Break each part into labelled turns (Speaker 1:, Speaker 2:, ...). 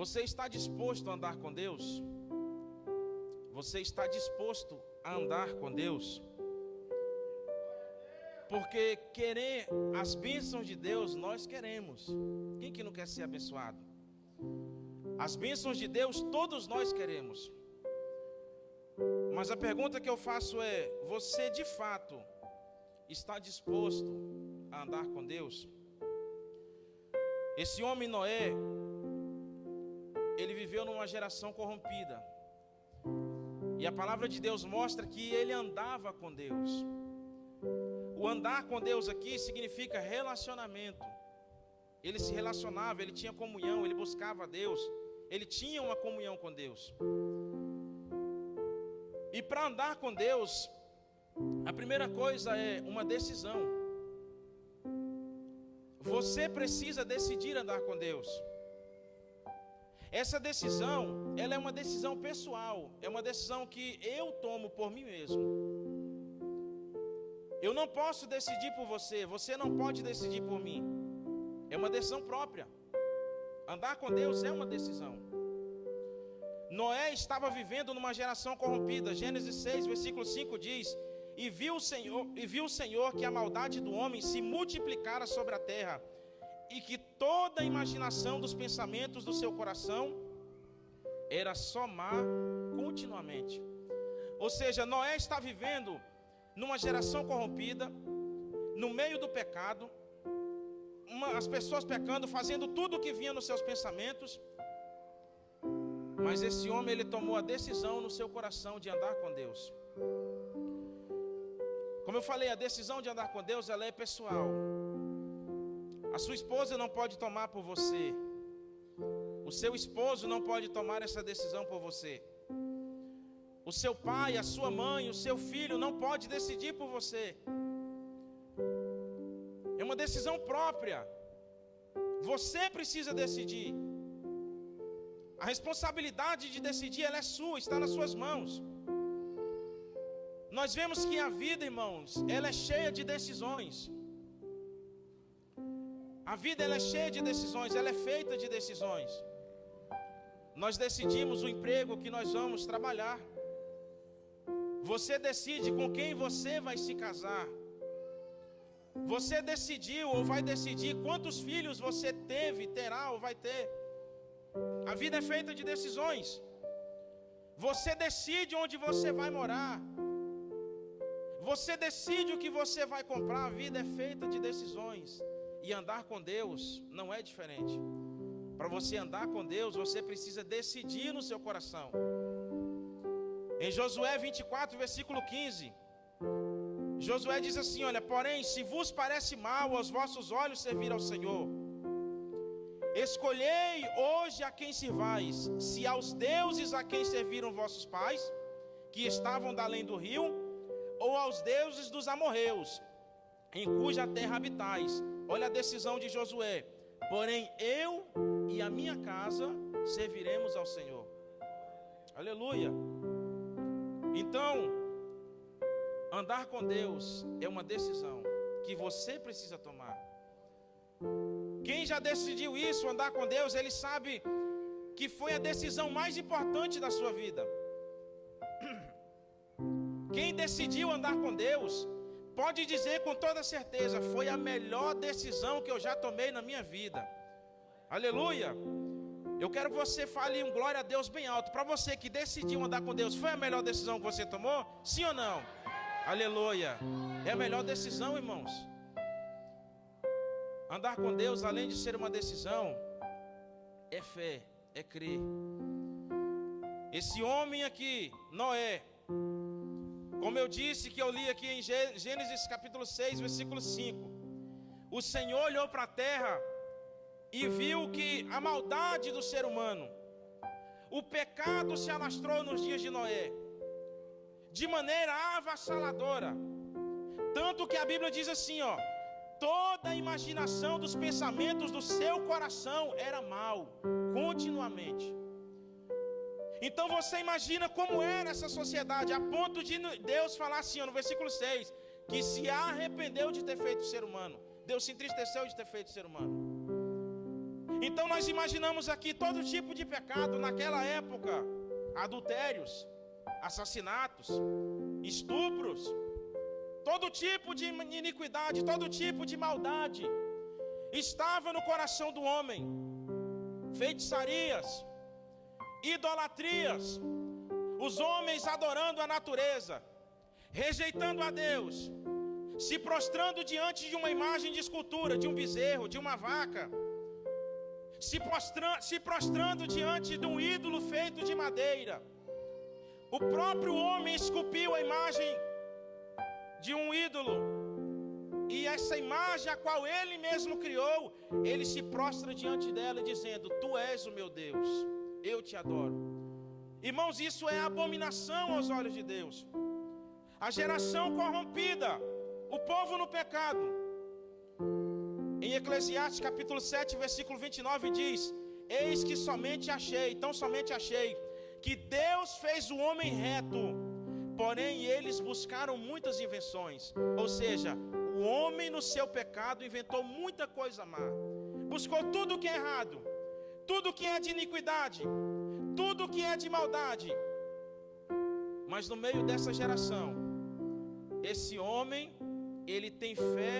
Speaker 1: Você está disposto a andar com Deus? Você está disposto a andar com Deus? Porque querer as bênçãos de Deus, nós queremos. Quem que não quer ser abençoado? As bênçãos de Deus, todos nós queremos. Mas a pergunta que eu faço é: você de fato está disposto a andar com Deus? Esse homem Noé, ele viveu numa geração corrompida. E a palavra de Deus mostra que ele andava com Deus. O andar com Deus aqui significa relacionamento. Ele se relacionava, ele tinha comunhão, ele buscava a Deus. Ele tinha uma comunhão com Deus. E para andar com Deus, a primeira coisa é uma decisão. Você precisa decidir andar com Deus. Essa decisão, ela é uma decisão pessoal. É uma decisão que eu tomo por mim mesmo. Eu não posso decidir por você. Você não pode decidir por mim. É uma decisão própria. Andar com Deus é uma decisão. Noé estava vivendo numa geração corrompida. Gênesis 6, versículo 5 diz: E viu o Senhor que a maldade do homem se multiplicara sobre a terra, e que toda a imaginação dos pensamentos do seu coração era só má continuamente. Ou seja, Noé está vivendo numa geração corrompida, no meio do pecado, as pessoas pecando, fazendo tudo o que vinha nos seus pensamentos. Mas esse homem, ele tomou a decisão no seu coração de andar com Deus. Como eu falei, a decisão de andar com Deus, ela é pessoal. A sua esposa não pode tomar por você. O seu esposo não pode tomar essa decisão por você. O seu pai, a sua mãe, o seu filho não pode decidir por você. É uma decisão própria. Você precisa decidir. A responsabilidade de decidir, ela é sua, está nas suas mãos. Nós vemos que a vida, irmãos, ela é cheia de decisões. A vida, ela é cheia de decisões, ela é feita de decisões. Nós decidimos o emprego que nós vamos trabalhar. Você decide com quem você vai se casar. Você decidiu ou vai decidir quantos filhos você teve, terá ou vai ter. A vida é feita de decisões. Você decide onde você vai morar. Você decide o que você vai comprar. A vida é feita de decisões. E andar com Deus não é diferente. Para você andar com Deus, você precisa decidir no seu coração. Em Josué 24, versículo 15, Josué diz assim: olha, porém, se vos parece mal aos vossos olhos servir ao Senhor, escolhei hoje a quem sirvais, se aos deuses a quem serviram vossos pais, que estavam da além do rio, ou aos deuses dos amorreus, em cuja terra habitais. Olha a decisão de Josué: porém eu e a minha casa serviremos ao Senhor. Aleluia. Então, andar com Deus é uma decisão que você precisa tomar. Quem já decidiu isso, andar com Deus, ele sabe que foi a decisão mais importante da sua vida. Quem decidiu andar com Deus pode dizer com toda certeza: foi a melhor decisão que eu já tomei na minha vida. Aleluia. Eu quero que você fale um glória a Deus bem alto. Para você que decidiu andar com Deus, foi a melhor decisão que você tomou? Sim ou não? Aleluia. É a melhor decisão, irmãos. Andar com Deus, além de ser uma decisão, é fé, é crer. Esse homem aqui, Noé, como eu disse, que eu li aqui em Gênesis capítulo 6, versículo 5. O Senhor olhou para a terra e viu que a maldade do ser humano, o pecado se alastrou nos dias de Noé, de maneira avassaladora. Tanto que a Bíblia diz assim, ó: toda a imaginação dos pensamentos do seu coração era mal, continuamente. Então você imagina como era essa sociedade, a ponto de Deus falar assim, ó, no versículo 6, que se arrependeu de ter feito o ser humano. Deus se entristeceu de ter feito o ser humano. Então nós imaginamos aqui todo tipo de pecado naquela época: adultérios, assassinatos, estupros, todo tipo de iniquidade, todo tipo de maldade estava no coração do homem. Feitiçarias, idolatrias, os homens adorando a natureza, rejeitando a Deus, se prostrando diante de uma imagem de escultura, de um bezerro, de uma vaca, se prostrando diante de um ídolo feito de madeira. O próprio homem esculpiu a imagem de um ídolo, e essa imagem a qual ele mesmo criou, ele se prostra diante dela dizendo: Tu és o meu Deus, eu te adoro. Irmãos, isso é abominação aos olhos de Deus. A geração corrompida, o povo no pecado. Em Eclesiastes capítulo 7, versículo 29 diz: Eis que somente achei, tão somente achei, que Deus fez o homem reto, porém eles buscaram muitas invenções. Ou seja, o homem no seu pecado inventou muita coisa má, buscou tudo que é errado, tudo que é de iniquidade, tudo que é de maldade. Mas no meio dessa geração, esse homem, ele tem fé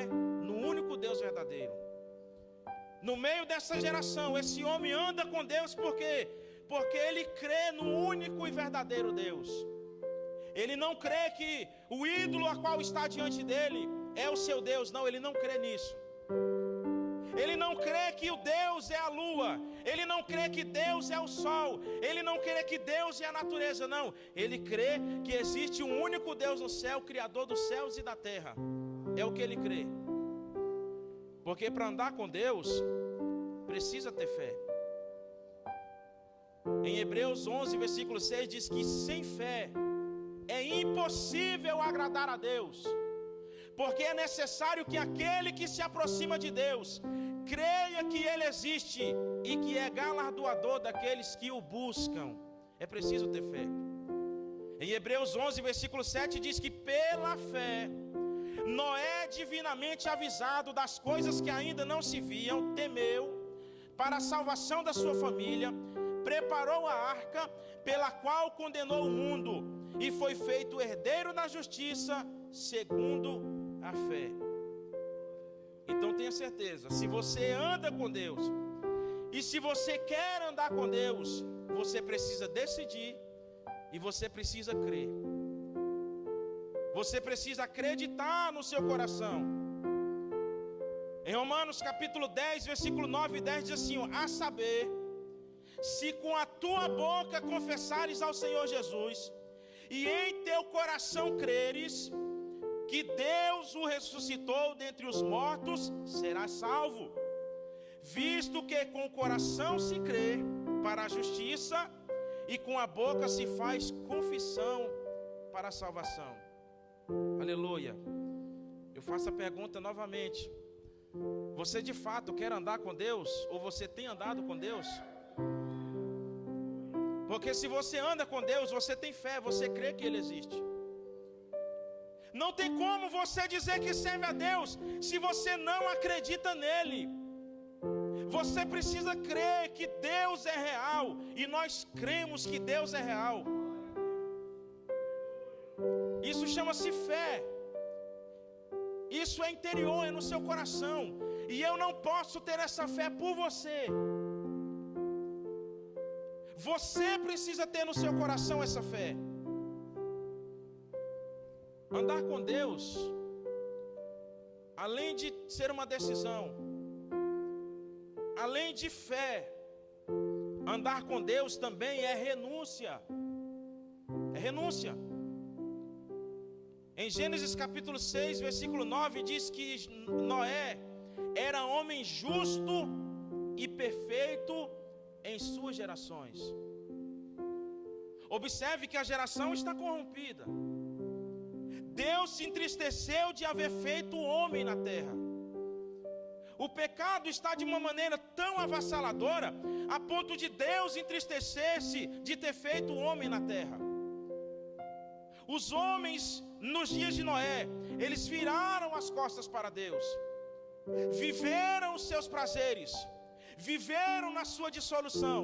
Speaker 1: no único Deus verdadeiro. No meio dessa geração, esse homem anda com Deus, por quê? Porque ele crê no único e verdadeiro Deus. Ele não crê que o ídolo a qual está diante dele é o seu Deus. Não, ele não crê nisso. Ele não crê que o Deus é a lua. Ele não crê que Deus é o sol. Ele não crê que Deus é a natureza. Não, ele crê que existe um único Deus no céu, Criador dos céus e da terra. É o que ele crê. Porque para andar com Deus, precisa ter fé. Em Hebreus 11, versículo 6, diz que sem fé é impossível agradar a Deus. Porque é necessário que aquele que se aproxima de Deus creia que Ele existe e que é galardoador daqueles que o buscam. É preciso ter fé. Em Hebreus 11, versículo 7, diz que pela fé Noé, divinamente avisado das coisas que ainda não se viam, temeu para a salvação da sua família, preparou a arca pela qual condenou o mundo e foi feito herdeiro da justiça segundo a fé. Então tenha certeza, se você anda com Deus e se você quer andar com Deus, você precisa decidir e você precisa crer. Você precisa acreditar no seu coração. Em Romanos capítulo 10, versículo 9 e 10 diz assim: a saber, se com a tua boca confessares ao Senhor Jesus e em teu coração creres que Deus o ressuscitou dentre os mortos, serás salvo. Visto que com o coração se crê para a justiça e com a boca se faz confissão para a salvação. Aleluia. Eu faço a pergunta novamente: você de fato quer andar com Deus? Ou você tem andado com Deus? Porque se você anda com Deus, você tem fé, você crê que Ele existe. Não tem como você dizer que serve a Deus se você não acredita nele. Você precisa crer que Deus é real, e nós cremos que Deus é real. Isso chama-se fé. Isso é interior, é no seu coração. E eu não posso ter essa fé por você. Você precisa ter no seu coração essa fé. Andar com Deus, além de ser uma decisão, além de fé, andar com Deus também é renúncia. É renúncia. Em Gênesis capítulo 6, versículo 9, diz que Noé era homem justo e perfeito em suas gerações. Observe que a geração está corrompida. Deus se entristeceu de haver feito o homem na terra. O pecado está de uma maneira tão avassaladora, a ponto de Deus entristecer-se de ter feito o homem na terra. Os homens, nos dias de Noé, eles viraram as costas para Deus, viveram os seus prazeres, viveram na sua dissolução,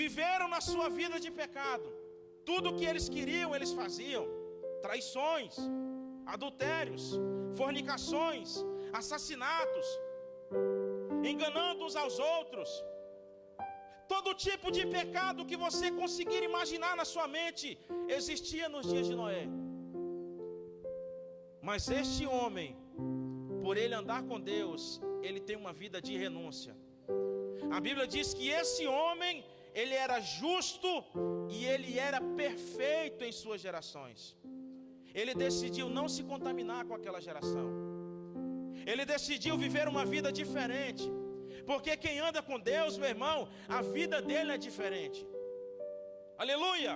Speaker 1: viveram na sua vida de pecado. Tudo o que eles queriam, eles faziam. Traições, adultérios, fornicações, assassinatos, enganando uns aos outros. Todo tipo de pecado que você conseguir imaginar na sua mente existia nos dias de Noé. Mas este homem, por ele andar com Deus, ele tem uma vida de renúncia. A Bíblia diz que esse homem, ele era justo e ele era perfeito em suas gerações. Ele decidiu não se contaminar com aquela geração. Ele decidiu viver uma vida diferente. Porque quem anda com Deus, meu irmão, a vida dele é diferente. Aleluia!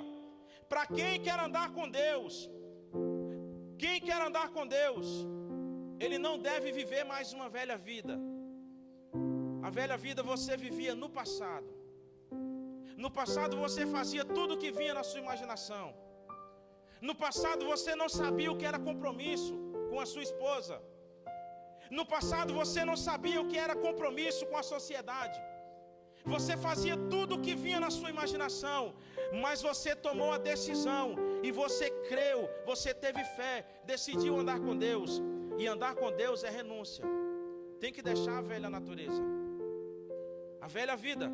Speaker 1: Para quem quer andar com Deus, quem quer andar com Deus, ele não deve viver mais uma velha vida. A velha vida você vivia no passado. No passado você fazia tudo o que vinha na sua imaginação. No passado você não sabia o que era compromisso com a sua esposa. No passado você não sabia o que era compromisso com a sociedade. Você fazia tudo o que vinha na sua imaginação, mas você tomou a decisão e você creu, você teve fé, decidiu andar com Deus. E andar com Deus é renúncia. Tem que deixar a velha natureza, a velha vida.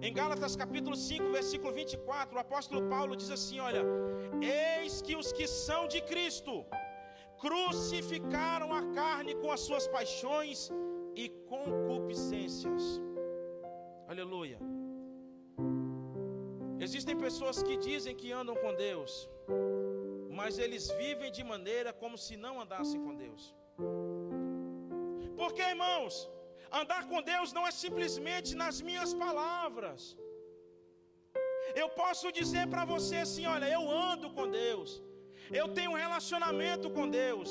Speaker 1: Em Gálatas capítulo 5, versículo 24, o apóstolo Paulo diz assim, olha: eis que os que são de Cristo crucificaram a carne com as suas paixões e concupiscências. Aleluia. Existem pessoas que dizem que andam com Deus, mas eles vivem de maneira como se não andassem com Deus. Porque, irmãos, andar com Deus não é simplesmente nas minhas palavras. Eu posso dizer para você assim, olha, eu ando com Deus, eu tenho um relacionamento com Deus.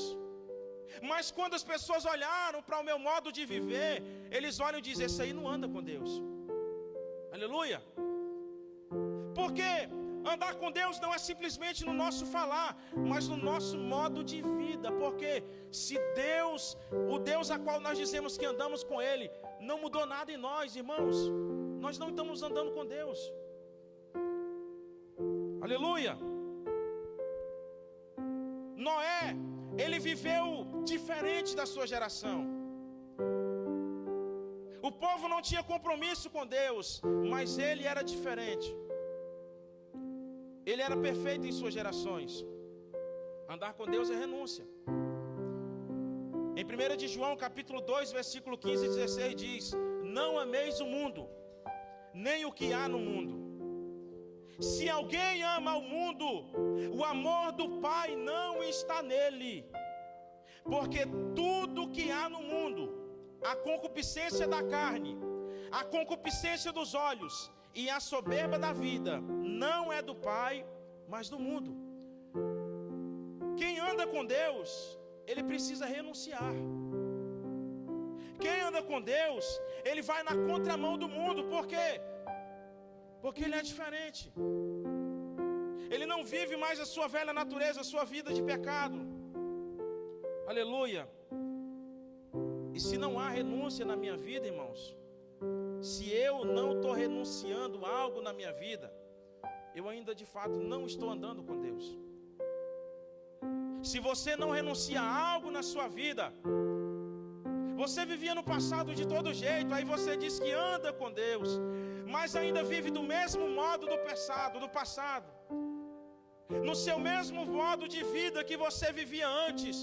Speaker 1: Mas quando as pessoas olharam para o meu modo de viver, eles olham e dizem, esse aí não anda com Deus. Aleluia. Porque andar com Deus não é simplesmente no nosso falar, mas no nosso modo de vida. Porque se Deus, o Deus a qual nós dizemos que andamos com Ele, não mudou nada em nós, irmãos, nós não estamos andando com Deus. Aleluia. Noé, ele viveu diferente da sua geração. O povo não tinha compromisso com Deus, mas ele era diferente. Ele era perfeito em suas gerações. Andar com Deus é renúncia. Em 1 de João capítulo 2, versículo 15 e 16 diz: não ameis o mundo, nem o que há no mundo. Se alguém ama o mundo, o amor do Pai não está nele. Porque tudo que há no mundo, a concupiscência da carne, a concupiscência dos olhos e a soberba da vida, não é do Pai, mas do mundo. Quem anda com Deus, ele precisa renunciar. Quem anda com Deus, ele vai na contramão do mundo. Por quê? Porque ele é diferente. Ele não vive mais a sua velha natureza, a sua vida de pecado. Aleluia. E se não há renúncia na minha vida, irmãos, se eu não estou renunciando algo na minha vida, eu ainda de fato não estou andando com Deus. Se você não renuncia a algo na sua vida, você vivia no passado de todo jeito, aí você diz que anda com Deus, mas ainda vive do mesmo modo do passado, no seu mesmo modo de vida que você vivia antes.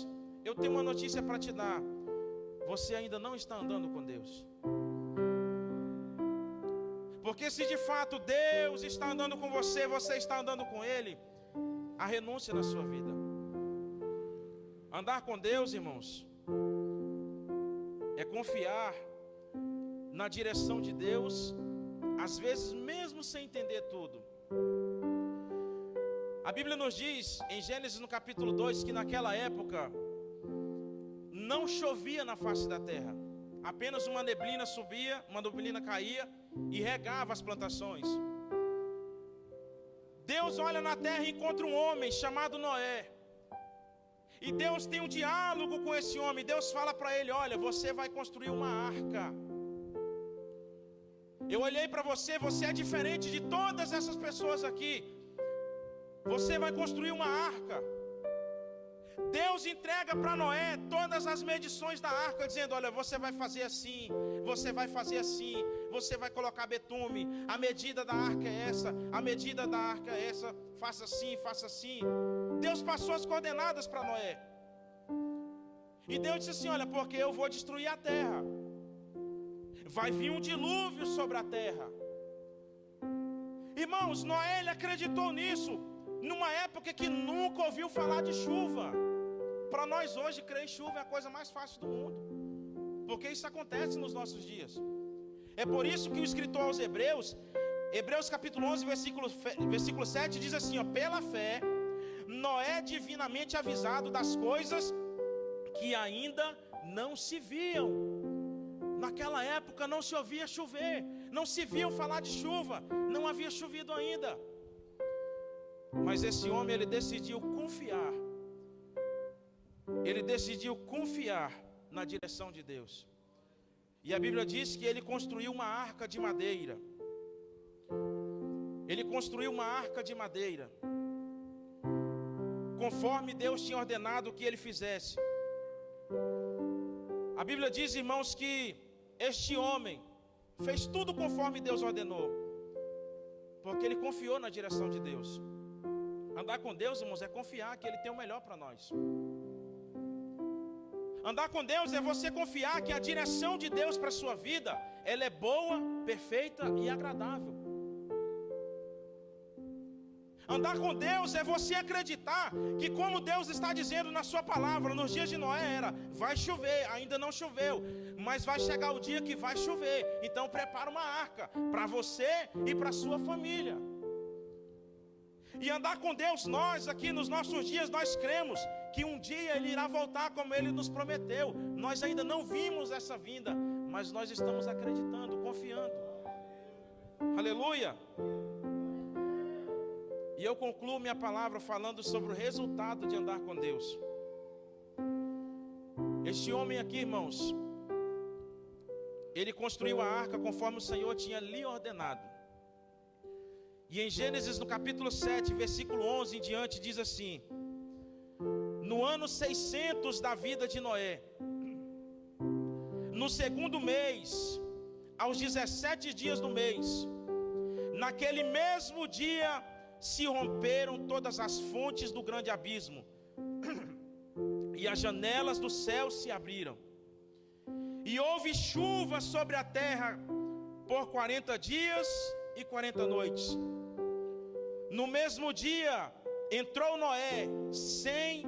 Speaker 1: Eu tenho uma notícia para te dar: você ainda não está andando com Deus. Porque se de fato Deus está andando com você, você está andando com Ele, há renúncia na sua vida. Andar com Deus, irmãos, é confiar na direção de Deus, às vezes mesmo sem entender tudo. A Bíblia nos diz, em Gênesis no capítulo 2, que naquela época não chovia na face da terra. Apenas uma neblina subia, uma neblina caía e regava as plantações. Deus olha na terra e encontra um homem chamado Noé. E Deus tem um diálogo com esse homem. Deus fala para ele: olha, você vai construir uma arca. Eu olhei para você, você é diferente de todas essas pessoas aqui. Você vai construir uma arca. Deus entrega para Noé todas as medições da arca, dizendo: olha, você vai fazer assim, você vai fazer assim, você vai colocar betume, a medida da arca é essa, a medida da arca é essa, faça assim, faça assim. Deus passou as coordenadas para Noé. E Deus disse assim: olha, porque eu vou destruir a terra, vai vir um dilúvio sobre a terra. Irmãos, Noé, ele acreditou nisso numa época que nunca ouviu falar de chuva. Para nós hoje, crer em chuva é a coisa mais fácil do mundo, porque isso acontece nos nossos dias. É por isso que o escritor aos Hebreus, Hebreus capítulo 11, versículo 7, diz assim, ó: pela fé, Noé divinamente avisado das coisas que ainda não se viam. Naquela época não se ouvia chover, não se viam falar de chuva, não havia chovido ainda. Mas esse homem, ele decidiu confiar. Ele decidiu confiar na direção de Deus. E a Bíblia diz que ele construiu uma arca de madeira. Ele construiu uma arca de madeira, conforme Deus tinha ordenado que ele fizesse. A Bíblia diz, irmãos, que este homem fez tudo conforme Deus ordenou, porque ele confiou na direção de Deus. Andar com Deus, irmãos, é confiar que Ele tem o melhor para nós. Andar com Deus é você confiar que a direção de Deus para a sua vida, ela é boa, perfeita e agradável. Andar com Deus é você acreditar que, como Deus está dizendo na sua palavra, nos dias de Noé era: vai chover, ainda não choveu, mas vai chegar o dia que vai chover, então prepara uma arca para você e para a sua família. E andar com Deus, nós aqui nos nossos dias, nós cremos que um dia Ele irá voltar como Ele nos prometeu. Nós ainda não vimos essa vinda, mas nós estamos acreditando, confiando. Aleluia! E eu concluo minha palavra falando sobre o resultado de andar com Deus. Este homem aqui, irmãos, ele construiu a arca conforme o Senhor tinha lhe ordenado. E em Gênesis, no capítulo 7, versículo 11 em diante, diz assim: no ano 600 da vida de Noé, no segundo mês, aos 17 dias do mês, naquele mesmo dia, se romperam todas as fontes do grande abismo, e as janelas do céu se abriram, e houve chuva sobre a terra por 40 dias e 40 noites. No mesmo dia, entrou Noé, Sem,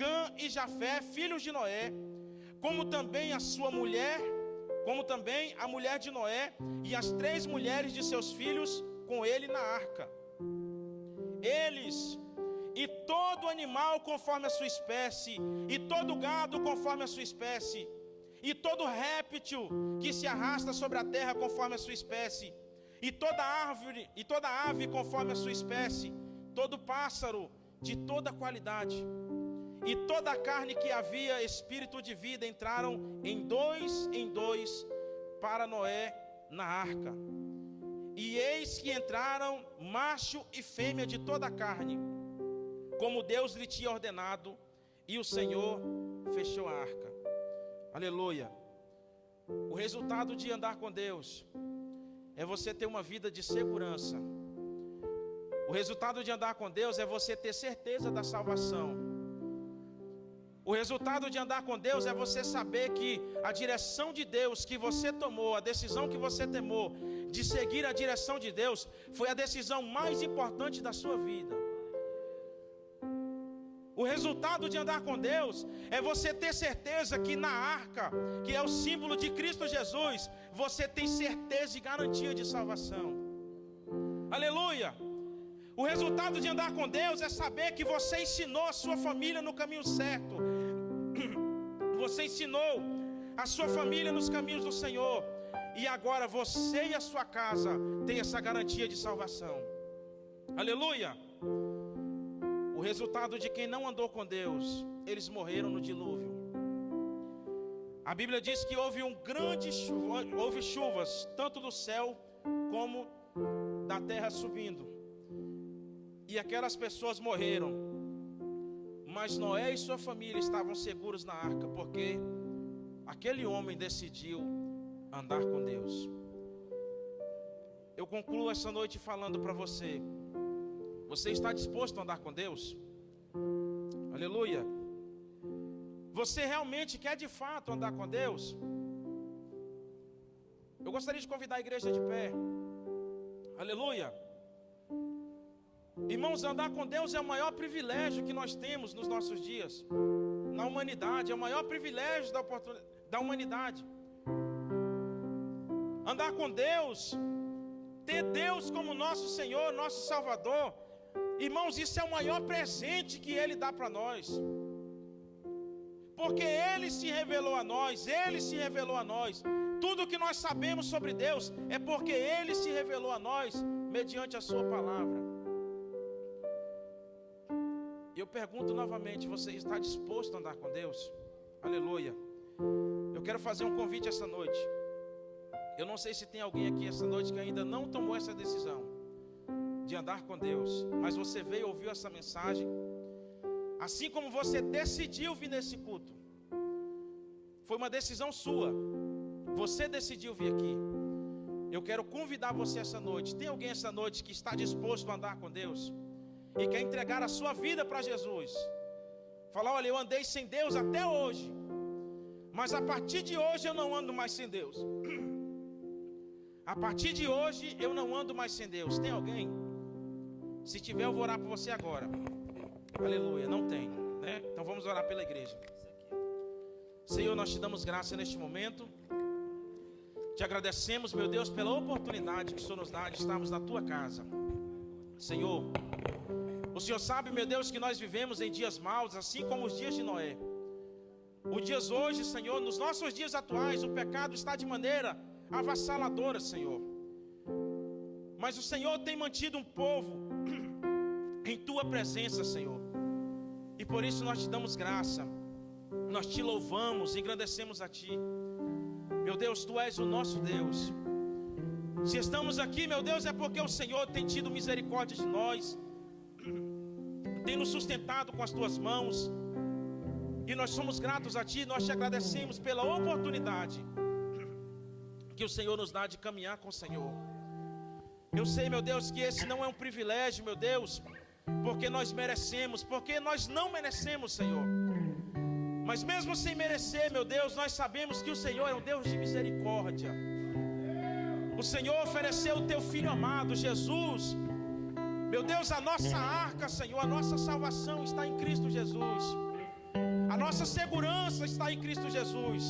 Speaker 1: Cã e Jafé, filhos de Noé, como também a sua mulher, como também a mulher de Noé, e as 3 mulheres de seus filhos com ele na arca. Eles, e todo animal conforme a sua espécie, e todo gado conforme a sua espécie, e todo réptil que se arrasta sobre a terra conforme a sua espécie, e toda árvore, e toda ave conforme a sua espécie, todo pássaro de toda qualidade, e toda a carne que havia espírito de vida entraram em dois para Noé na arca. E eis que entraram macho e fêmea de toda a carne, como Deus lhe tinha ordenado, e o Senhor fechou a arca. Aleluia. O resultado de andar com Deus é você ter uma vida de segurança. O resultado de andar com Deus é você ter certeza da salvação. O resultado de andar com Deus é você saber que a direção de Deus que você tomou, a decisão que você tomou de seguir a direção de Deus, foi a decisão mais importante da sua vida. O resultado de andar com Deus é você ter certeza que na arca, que é o símbolo de Cristo Jesus, você tem certeza e garantia de salvação. Aleluia! O resultado de andar com Deus é saber que você ensinou a sua família no caminho certo. Você ensinou a sua família nos caminhos do Senhor. E agora você e a sua casa têm essa garantia de salvação. Aleluia! O resultado de quem não andou com Deus, eles morreram no dilúvio. A Bíblia diz que houve chuvas, tanto do céu como da terra subindo. E aquelas pessoas morreram. Mas Noé e sua família estavam seguros na arca, porque aquele homem decidiu andar com Deus. Eu concluo essa noite falando para você: você está disposto a andar com Deus? Aleluia. Você realmente quer de fato andar com Deus? Eu gostaria de convidar a igreja de pé. Aleluia. Irmãos, andar com Deus é o maior privilégio que nós temos nos nossos dias, na humanidade. É o maior privilégio da humanidade. Andar com Deus, ter Deus como nosso Senhor, nosso Salvador. Irmãos, isso é o maior presente que Ele dá para nós. Porque Ele se revelou a nós, Ele se revelou a nós. Tudo que nós sabemos sobre Deus é porque Ele se revelou a nós mediante a sua palavra. E eu pergunto novamente: você está disposto a andar com Deus? Aleluia. Eu quero fazer um convite essa noite. Eu não sei se tem alguém aqui essa noite que ainda não tomou essa decisão de andar com Deus, mas você veio e ouviu essa mensagem, assim como você decidiu vir nesse culto. Foi uma decisão sua. Você decidiu vir aqui. Eu quero convidar você essa noite. Tem alguém essa noite que está disposto a andar com Deus e quer entregar a sua vida para Jesus? Falar: olha, eu andei sem Deus até hoje, mas a partir de hoje eu não ando mais sem Deus. A partir de hoje eu não ando mais sem Deus. Tem alguém? Se tiver, eu vou orar por você agora. Aleluia. Não tem, né? Então vamos orar pela igreja. Senhor, nós te damos graça neste momento. Te agradecemos, meu Deus, pela oportunidade que o Senhor nos dá de estarmos na tua casa. Senhor, o Senhor sabe, meu Deus, que nós vivemos em dias maus, assim como os dias de Noé. Os dias hoje, Senhor, nos nossos dias atuais, o pecado está de maneira avassaladora, Senhor. Mas o Senhor tem mantido um povo em tua presença, Senhor. E por isso nós te damos graça. Nós te louvamos, engrandecemos a ti. Meu Deus, tu és o nosso Deus. Se estamos aqui, meu Deus, é porque o Senhor tem tido misericórdia de nós, tem nos sustentado com as tuas mãos. E nós somos gratos a ti. Nós te agradecemos pela oportunidade que o Senhor nos dá de caminhar com o Senhor. Eu sei, meu Deus, que esse não é um privilégio, meu Deus, porque nós merecemos, porque nós não merecemos, Senhor. Mas mesmo sem merecer, meu Deus, nós sabemos que o Senhor é um Deus de misericórdia. O Senhor ofereceu o teu Filho amado, Jesus. Meu Deus, a nossa arca, Senhor, a nossa salvação está em Cristo Jesus. A nossa segurança está em Cristo Jesus.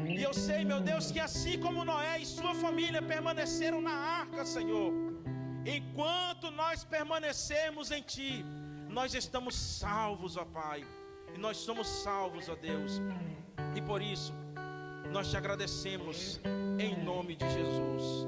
Speaker 1: E eu sei, meu Deus, que assim como Noé e sua família permaneceram na arca, Senhor, enquanto nós permanecemos em Ti, nós estamos salvos, ó Pai. E nós somos salvos, ó Deus. E por isso, nós te agradecemos em nome de Jesus.